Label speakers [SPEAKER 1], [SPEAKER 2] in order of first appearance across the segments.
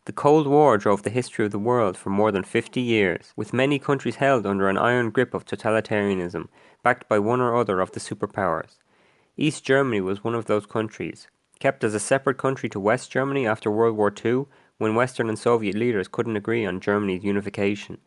[SPEAKER 1] The Cold War drove the history of the world for more than 50 years, with many countries held under an iron grip of totalitarianism, backed by one or other of the superpowers. East Germany was one of those countries, kept as a separate country to West Germany after World War II, when Western and Soviet leaders couldn't agree on Germany's unification.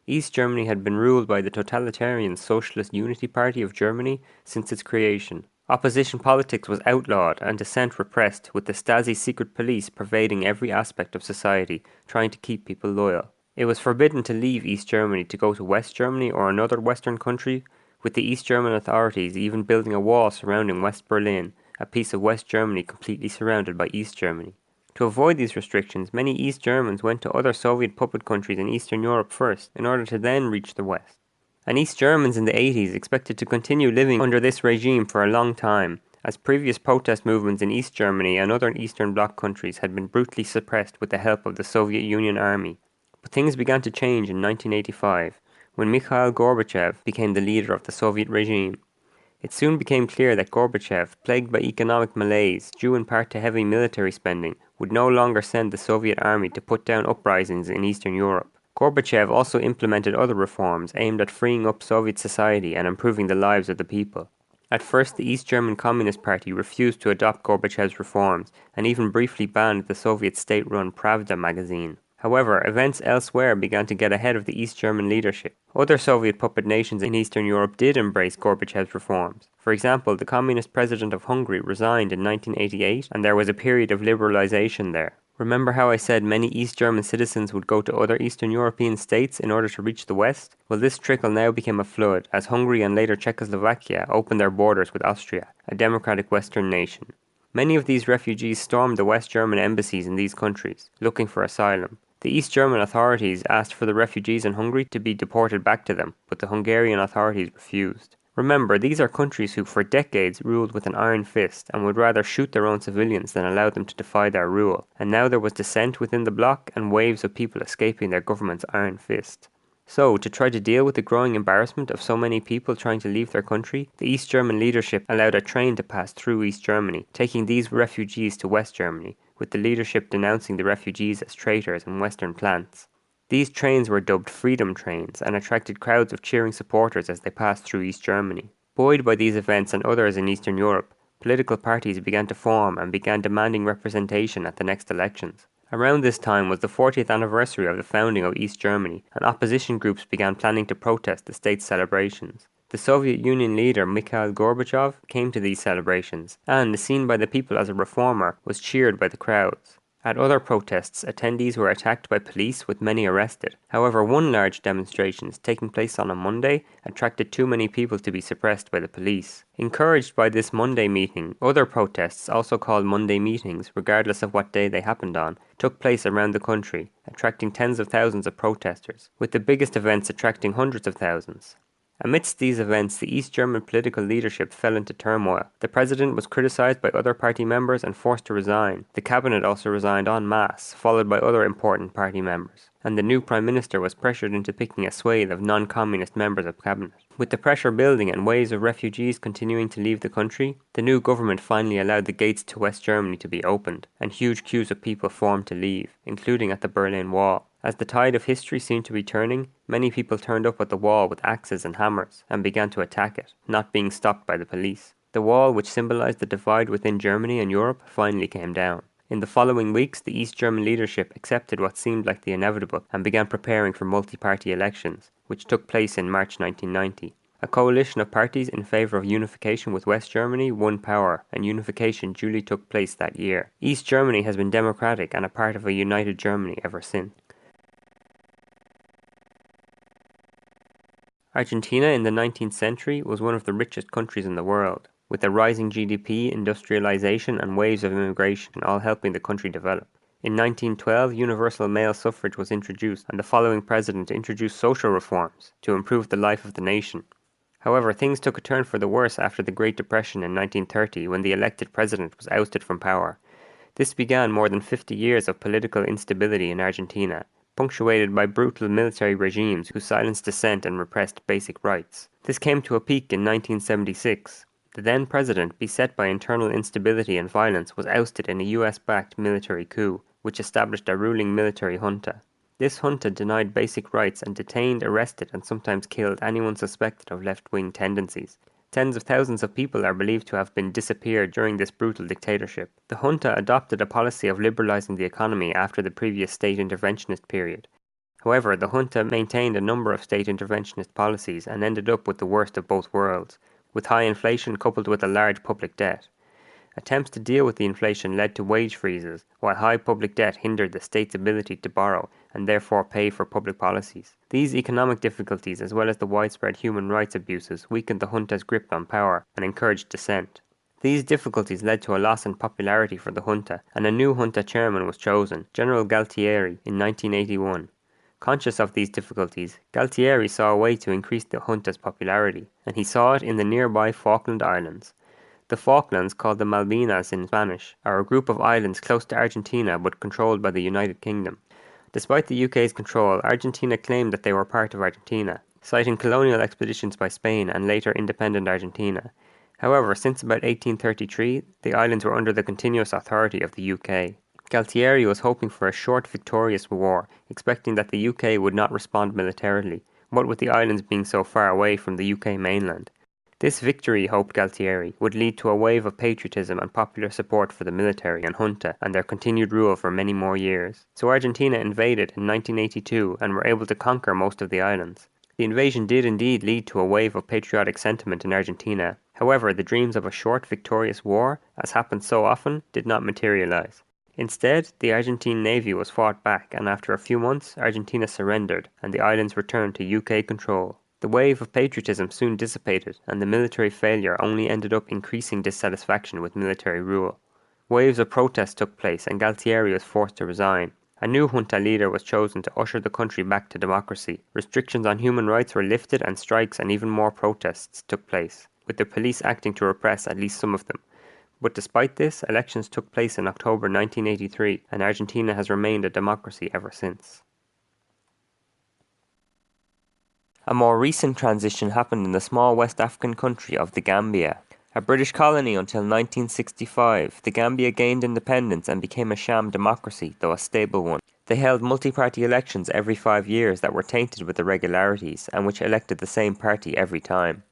[SPEAKER 1] East Germany had been ruled by the totalitarian Socialist Unity Party of Germany since its creation. Opposition politics was outlawed and dissent repressed, with the Stasi secret police pervading every aspect of society, trying to keep people loyal. It was forbidden to leave East Germany to go to West Germany or another Western country, with the East German authorities even building a wall surrounding West Berlin, a piece of West Germany completely surrounded by East Germany. To avoid these restrictions, many East Germans went to other Soviet puppet countries in Eastern Europe first, in order to then reach the West. And East Germans in the 80s expected to continue living under this regime for a long time, as previous protest movements in East Germany and other Eastern Bloc countries had been brutally suppressed with the help of the Soviet Union army. But things began to change in 1985, when Mikhail Gorbachev became the leader of the Soviet regime. It soon became clear that Gorbachev, plagued by economic malaise due in part to heavy military spending, would no longer send the Soviet army to put down uprisings in Eastern Europe. Gorbachev also implemented other reforms aimed at freeing up Soviet society and improving the lives of the people. At first, the East German Communist Party refused to adopt Gorbachev's reforms and even briefly banned the Soviet state-run Pravda magazine. However, events elsewhere began to get ahead of the East German leadership. Other Soviet puppet nations in Eastern Europe did embrace Gorbachev's reforms. For example, the communist president of Hungary resigned in 1988, and there was a period of liberalization there. Remember how I said many East German citizens would go to other Eastern European states in order to reach the West? Well, this trickle now became a flood, as Hungary and later Czechoslovakia opened their borders with Austria, a democratic Western nation. Many of these refugees stormed the West German embassies in these countries, looking for asylum. The East German authorities asked for the refugees in Hungary to be deported back to them, but the Hungarian authorities refused. Remember, these are countries who for decades ruled with an iron fist and would rather shoot their own civilians than allow them to defy their rule, and now there was dissent within the bloc and waves of people escaping their government's iron fist. So, to try to deal with the growing embarrassment of so many people trying to leave their country, the East German leadership allowed a train to pass through East Germany, taking these refugees to West Germany, with the leadership denouncing the refugees as traitors and Western plants. These trains were dubbed Freedom Trains and attracted crowds of cheering supporters as they passed through East Germany. Buoyed by these events and others in Eastern Europe, political parties began to form and began demanding representation at the next elections. Around this time was the 40th anniversary of the founding of East Germany, and opposition groups began planning to protest the state's celebrations. The Soviet Union leader Mikhail Gorbachev came to these celebrations, and, seen by the people as a reformer, was cheered by the crowds. At other protests, attendees were attacked by police, with many arrested. However, one large demonstration, taking place on a Monday, attracted too many people to be suppressed by the police. Encouraged by this Monday meeting, other protests, also called Monday meetings, regardless of what day they happened on, took place around the country, attracting tens of thousands of protesters, with the biggest events attracting hundreds of thousands. Amidst these events, the East German political leadership fell into turmoil. The president was criticized by other party members and forced to resign. The cabinet also resigned en masse, followed by other important party members. And the new prime minister was pressured into picking a swathe of non-communist members of cabinet. With the pressure building and waves of refugees continuing to leave the country, the new government finally allowed the gates to West Germany to be opened, and huge queues of people formed to leave, including at the Berlin Wall. As the tide of history seemed to be turning, many people turned up at the wall with axes and hammers and began to attack it, not being stopped by the police. The wall, which symbolized the divide within Germany and Europe, finally came down. In the following weeks, the East German leadership accepted what seemed like the inevitable and began preparing for multi-party elections, which took place in March 1990. A coalition of parties in favor of unification with West Germany won power, and unification duly took place that year. East Germany has been democratic and a part of a united Germany ever since. Argentina in the 19th century was one of the richest countries in the world, with a rising GDP, industrialization and waves of immigration all helping the country develop. In 1912, universal male suffrage was introduced, and the following president introduced social reforms to improve the life of the nation. However, things took a turn for the worse after the Great Depression in 1930, when the elected president was ousted from power. This began more than 50 years of political instability in Argentina, punctuated by brutal military regimes who silenced dissent and repressed basic rights. This came to a peak in 1976. The then president, beset by internal instability and violence, was ousted in a US-backed military coup, which established a ruling military junta. This junta denied basic rights and detained, arrested, and sometimes killed anyone suspected of left-wing tendencies. Tens of thousands of people are believed to have been disappeared during this brutal dictatorship. The junta adopted a policy of liberalizing the economy after the previous state interventionist period. However, the junta maintained a number of state interventionist policies and ended up with the worst of both worlds, with high inflation coupled with a large public debt. Attempts to deal with the inflation led to wage freezes, while high public debt hindered the state's ability to borrow and therefore pay for public policies. These economic difficulties, as well as the widespread human rights abuses, weakened the junta's grip on power and encouraged dissent. These difficulties led to a loss in popularity for the junta, and a new junta chairman was chosen, General Galtieri, in 1981. Conscious of these difficulties, Galtieri saw a way to increase the junta's popularity, and he saw it in the nearby Falkland Islands. The Falklands, called the Malvinas in Spanish, are a group of islands close to Argentina but controlled by the United Kingdom. Despite the UK's control, Argentina claimed that they were part of Argentina, citing colonial expeditions by Spain and later independent Argentina. However, since about 1833, the islands were under the continuous authority of the UK. Galtieri was hoping for a short, victorious war, expecting that the UK would not respond militarily, what with the islands being so far away from the UK mainland. This victory, hoped Galtieri, would lead to a wave of patriotism and popular support for the military and junta and their continued rule for many more years. So Argentina invaded in 1982 and were able to conquer most of the islands. The invasion did indeed lead to a wave of patriotic sentiment in Argentina. However, the dreams of a short, victorious war, as happens so often, did not materialize. Instead, the Argentine navy was fought back, and after a few months, Argentina surrendered and the islands returned to UK control. The wave of patriotism soon dissipated, and the military failure only ended up increasing dissatisfaction with military rule. Waves of protest took place, and Galtieri was forced to resign. A new junta leader was chosen to usher the country back to democracy. Restrictions on human rights were lifted, and strikes and even more protests took place, with the police acting to repress at least some of them. But despite this, elections took place in October 1983, and Argentina has remained a democracy ever since. A more recent transition happened in the small West African country of the Gambia. A British colony until 1965, the Gambia gained independence and became a sham democracy, though a stable one. They held multi-party elections every 5 years that were tainted with irregularities and which elected the same party every time.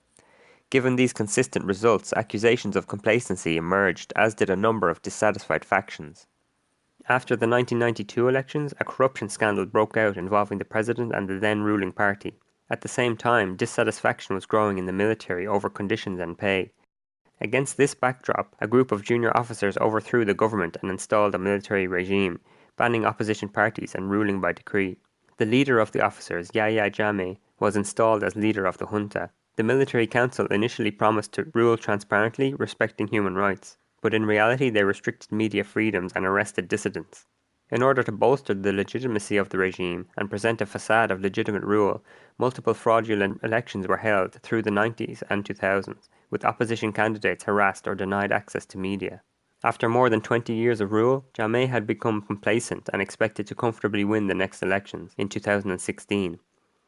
[SPEAKER 1] Given these consistent results, accusations of complacency emerged, as did a number of dissatisfied factions. After the 1992 elections, a corruption scandal broke out involving the president and the then ruling party. At the same time, dissatisfaction was growing in the military over conditions and pay. Against this backdrop, a group of junior officers overthrew the government and installed a military regime, banning opposition parties and ruling by decree. The leader of the officers, Yahya Jammeh, was installed as leader of the junta. The military council initially promised to rule transparently, respecting human rights, but in reality they restricted media freedoms and arrested dissidents. In order to bolster the legitimacy of the regime and present a facade of legitimate rule, multiple fraudulent elections were held through the 90s and 2000s, with opposition candidates harassed or denied access to media. After more than 20 years of rule, Jammeh had become complacent and expected to comfortably win the next elections in 2016.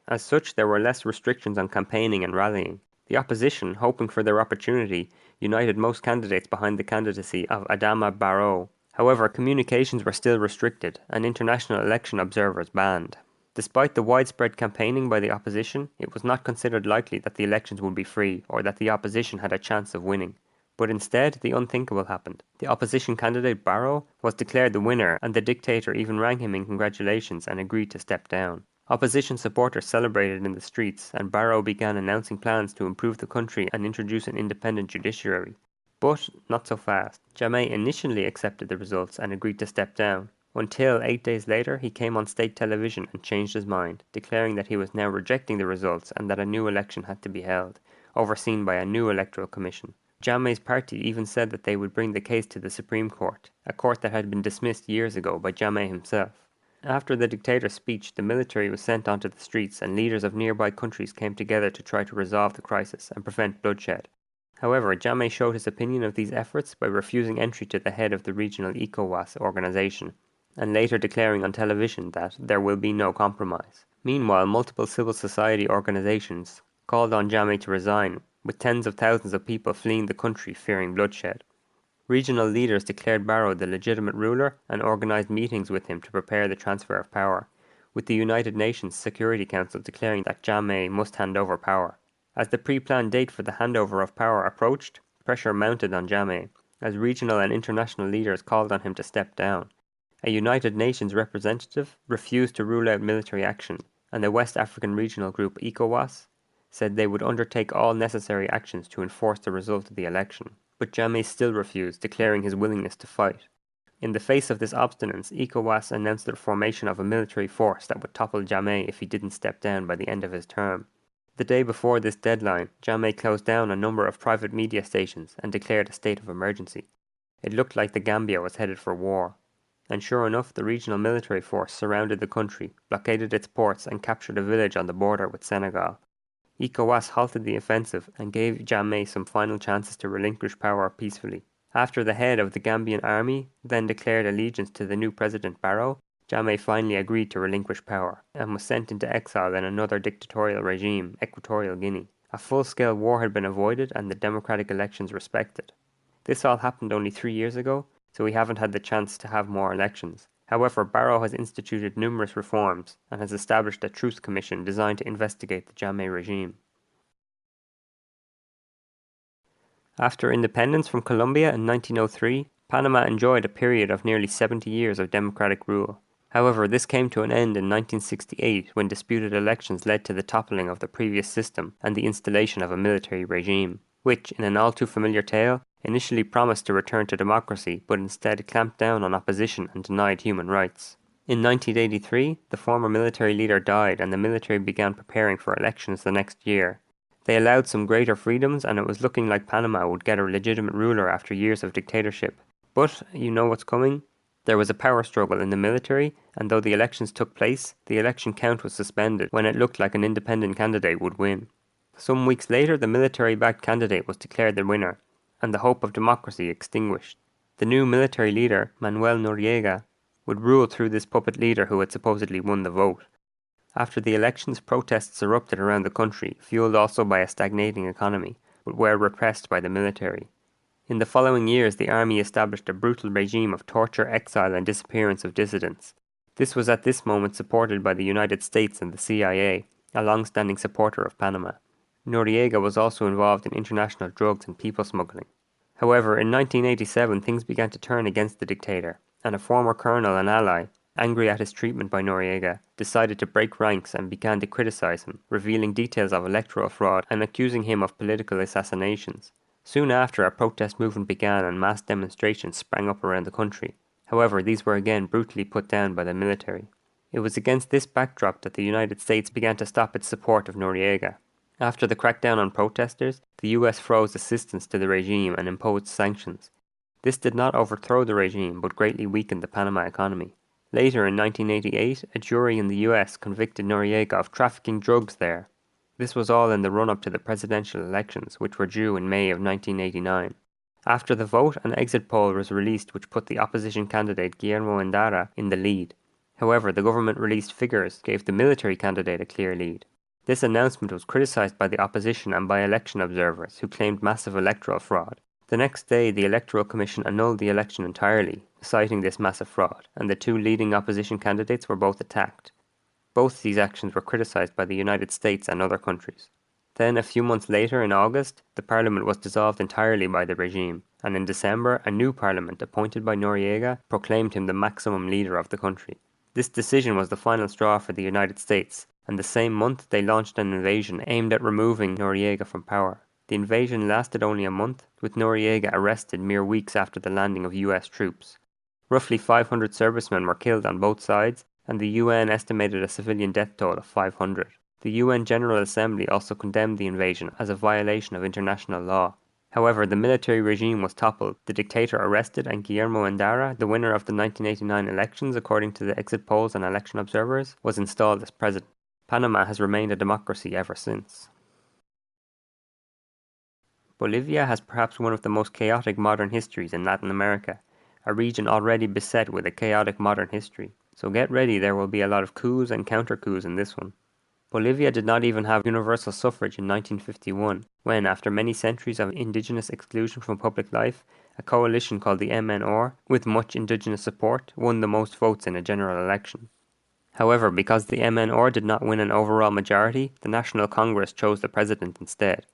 [SPEAKER 1] As such, there were less restrictions on campaigning and rallying. The opposition, hoping for their opportunity, united most candidates behind the candidacy of Adama Barrow. However, communications were still restricted and international election observers banned. Despite the widespread campaigning by the opposition, it was not considered likely that the elections would be free or that the opposition had a chance of winning. But instead, the unthinkable happened. The opposition candidate Barrow was declared the winner, and the dictator even rang him in congratulations and agreed to step down. Opposition supporters celebrated in the streets, and Barrow began announcing plans to improve the country and introduce an independent judiciary. But not so fast. Jammeh initially accepted the results and agreed to step down, until 8 days later he came on state television and changed his mind, declaring that he was now rejecting the results and that a new election had to be held, overseen by a new electoral commission. Jammeh's party even said that they would bring the case to the Supreme Court, a court that had been dismissed years ago by Jammeh himself. After the dictator's speech, the military was sent onto the streets and leaders of nearby countries came together to try to resolve the crisis and prevent bloodshed. However, Jammeh showed his opinion of these efforts by refusing entry to the head of the regional ECOWAS organization, and later declaring on television that there will be no compromise. Meanwhile, multiple civil society organizations called on Jammeh to resign, with tens of thousands of people fleeing the country fearing bloodshed. Regional leaders declared Barrow the legitimate ruler and organized meetings with him to prepare the transfer of power, with the United Nations Security Council declaring that Jammeh must hand over power. As the pre-planned date for the handover of power approached, pressure mounted on Jammeh, as regional and international leaders called on him to step down. A United Nations representative refused to rule out military action, and the West African regional group ECOWAS said they would undertake all necessary actions to enforce the result of the election. But Jammeh still refused, declaring his willingness to fight. In the face of this obstinance, ECOWAS announced the formation of a military force that would topple Jammeh if he didn't step down by the end of his term. The day before this deadline, Jammeh closed down a number of private media stations and declared a state of emergency. It looked like the Gambia was headed for war. And sure enough, the regional military force surrounded the country, blockaded its ports, and captured a village on the border with Senegal. ECOWAS halted the offensive and gave Jammeh some final chances to relinquish power peacefully. After the head of the Gambian army then declared allegiance to the new President Barrow, Jammeh finally agreed to relinquish power and was sent into exile in another dictatorial regime, Equatorial Guinea. A full-scale war had been avoided and the democratic elections respected. This all happened only 3 years ago, so we haven't had the chance to have more elections. However, Barrow has instituted numerous reforms and has established a truth commission designed to investigate the Jammeh regime. After independence from Colombia in 1903, Panama enjoyed a period of nearly 70 years of democratic rule. However, this came to an end in 1968 when disputed elections led to the toppling of the previous system and the installation of a military regime, which, in an all-too-familiar tale, initially promised to return to democracy but instead clamped down on opposition and denied human rights. In 1983, the former military leader died and the military began preparing for elections the next year. They allowed some greater freedoms and it was looking like Panama would get a legitimate ruler after years of dictatorship. But, you know what's coming? There was a power struggle in the military, and though the elections took place, the election count was suspended when it looked like an independent candidate would win. Some weeks later, the military-backed candidate was declared the winner, and the hope of democracy extinguished. The new military leader, Manuel Noriega, would rule through this puppet leader who had supposedly won the vote. After the elections, protests erupted around the country, fueled also by a stagnating economy, but were repressed by the military. In the following years, the army established a brutal regime of torture, exile, and disappearance of dissidents. This was at this moment supported by the United States and the CIA, a long-standing supporter of Panama. Noriega was also involved in international drugs and people smuggling. However, in 1987 things began to turn against the dictator, and a former colonel and ally, angry at his treatment by Noriega, decided to break ranks and began to criticize him, revealing details of electoral fraud and accusing him of political assassinations. Soon after, a protest movement began and mass demonstrations sprang up around the country. However, these were again brutally put down by the military. It was against this backdrop that the United States began to stop its support of Noriega. After the crackdown on protesters, the US froze assistance to the regime and imposed sanctions. This did not overthrow the regime but greatly weakened the Panama economy. Later in 1988, a jury in the US convicted Noriega of trafficking drugs there. This was all in the run-up to the presidential elections, which were due in May of 1989. After the vote, an exit poll was released which put the opposition candidate Guillermo Endara in the lead. However, the government-released figures gave the military candidate a clear lead. This announcement was criticized by the opposition and by election observers who claimed massive electoral fraud. The next day, the Electoral Commission annulled the election entirely, citing this massive fraud, and the two leading opposition candidates were both attacked. Both these actions were criticized by the United States and other countries. Then, a few months later, in August, the parliament was dissolved entirely by the regime, and in December, a new parliament appointed by Noriega proclaimed him the maximum leader of the country. This decision was the final straw for the United States, and the same month they launched an invasion aimed at removing Noriega from power. The invasion lasted only a month, with Noriega arrested mere weeks after the landing of US troops. Roughly 500 servicemen were killed on both sides, and the UN estimated a civilian death toll of 500. The UN General Assembly also condemned the invasion as a violation of international law. However, the military regime was toppled, the dictator arrested, and Guillermo Endara, the winner of the 1989 elections according to the exit polls and election observers, was installed as president. Panama has remained a democracy ever since. Bolivia has perhaps one of the most chaotic modern histories in Latin America, a region already beset with a chaotic modern history. So get ready, there will be a lot of coups and counter-coups in this one. Bolivia did not even have universal suffrage in 1951, when, after many centuries of indigenous exclusion from public life, a coalition called the MNR, with much indigenous support, won the most votes in a general election. However, because the MNR did not win an overall majority, the National Congress chose the president instead,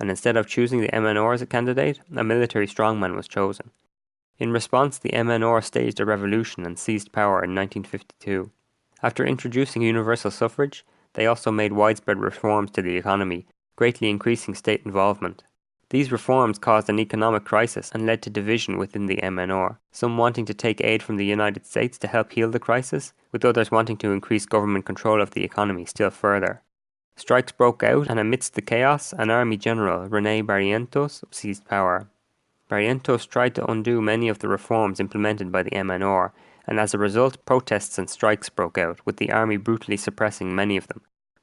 [SPEAKER 1] and instead of choosing the MNR as a candidate, a military strongman was chosen. In response, the MNR staged a revolution and seized power in 1952. After introducing universal suffrage, they also made widespread reforms to the economy, greatly increasing state involvement. These reforms caused an economic crisis and led to division within the MNR, some wanting to take aid from the United States to help heal the crisis, with others wanting to increase government control of the economy still further. Strikes broke out, and amidst the chaos, an army general, René Barrientos, seized power. Barrientos tried to undo many of the reforms implemented by the MNR, and as a result, protests and strikes broke out, with the army brutally suppressing many of them.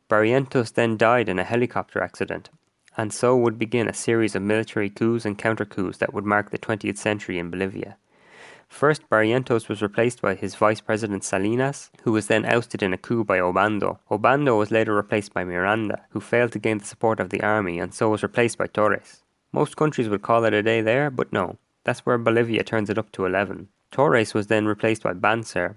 [SPEAKER 1] Barrientos then died in a helicopter accident, and so would begin a series of military coups and counter-coups that would mark the 20th century in Bolivia. First, Barrientos was replaced by his vice president Salinas, who was then ousted in a coup by Obando. Obando was later replaced by Miranda, who failed to gain the support of the army and so was replaced by Torres. Most countries would call it a day there, but no. That's where Bolivia turns it up to 11. Torres was then replaced by Banzer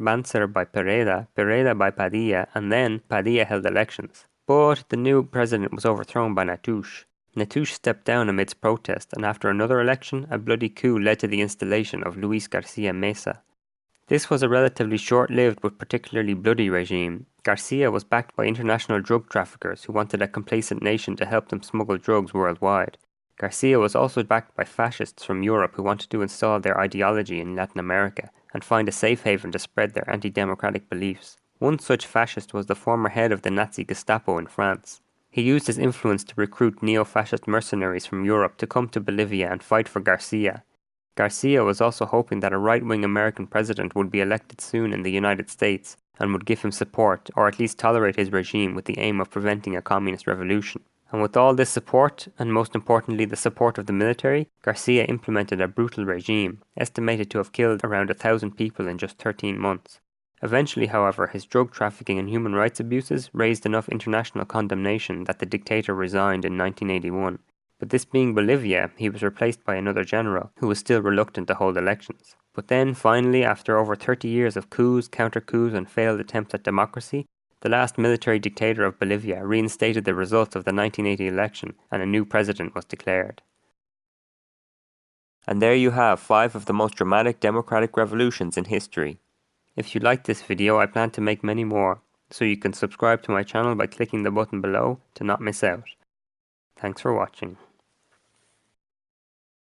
[SPEAKER 1] by Pereda by Padilla, and then Padilla held elections. But the new president was overthrown by Natush. Natush stepped down amidst protest, and after another election, a bloody coup led to the installation of Luis Garcia Mesa. This was a relatively short-lived but particularly bloody regime. Garcia was backed by international drug traffickers who wanted a complacent nation to help them smuggle drugs worldwide. Garcia was also backed by fascists from Europe who wanted to install their ideology in Latin America and find a safe haven to spread their anti-democratic beliefs. One such fascist was the former head of the Nazi Gestapo in France. He used his influence to recruit neo-fascist mercenaries from Europe to come to Bolivia and fight for Garcia. Garcia was also hoping that a right-wing American president would be elected soon in the United States and would give him support, or at least tolerate his regime with the aim of preventing a communist revolution. And with all this support, and most importantly the support of the military, Garcia implemented a brutal regime, estimated to have killed around 1,000 people in just 13 months. Eventually, however, his drug trafficking and human rights abuses raised enough international condemnation that the dictator resigned in 1981. But this being Bolivia, he was replaced by another general, who was still reluctant to hold elections. But then, finally, after over 30 years of coups, counter-coups and failed attempts at democracy, the last military dictator of Bolivia reinstated the results of the 1980 election and a new president was declared. And there you have 5 of the most dramatic democratic revolutions in history. If you liked this video, I plan to make many more, so you can subscribe to my channel by clicking the button below to not miss out. Thanks for watching.